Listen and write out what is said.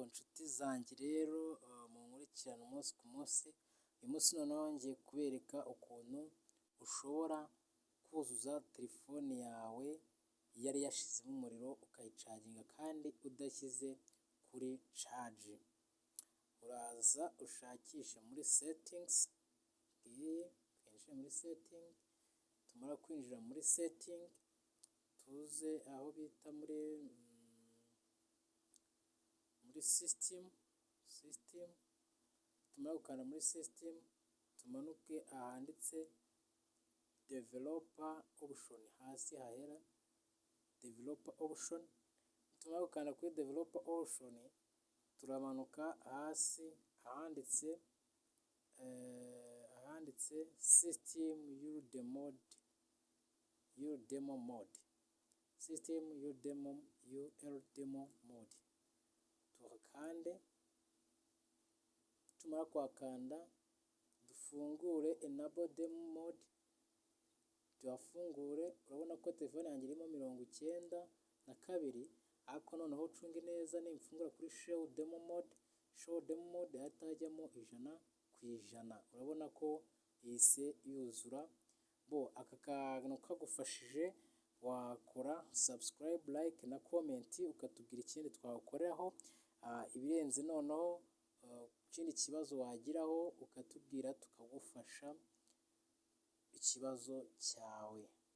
nshuti zanjye rero munkurikirana umunsi ku munsi, uyu munsi noneho ngiye kubereka ukuntu ushobora kuzuza telefone yawe yari yashizemo umuriro ukayicaginga kandi udashyize kuri caji. Uraza ushakishe muri setingizi, twinjire muri setingi, tumara kwinjira muri setingi tuze aho bita muri sisitemu, tumara gukanda muri sisitemu tumanuke ahanditse developa opushoni, hasi hahera developa opushoni. Tumara gukanda kuri developa opushoni turamanuka hasi ahanditse sisitemu yuru demo mode, tuhakande. Tumara kuhakanda dufungure enabo demo mode, tuhafungure. Urabona ko telefone yanjye irimo 92, ariko noneho ucunge neza nimfungura kuri showu demo mode hahita hajyamo 100%. Urabona ko yahise yuzura. Aka kantu kagufashije wakora subscribe, like na comment ukatubwira ikindi twakoreraho. Ibirenze noneho ikindi kibazo wagiraho ukatubwira tukagufasha ikibazo cyawe.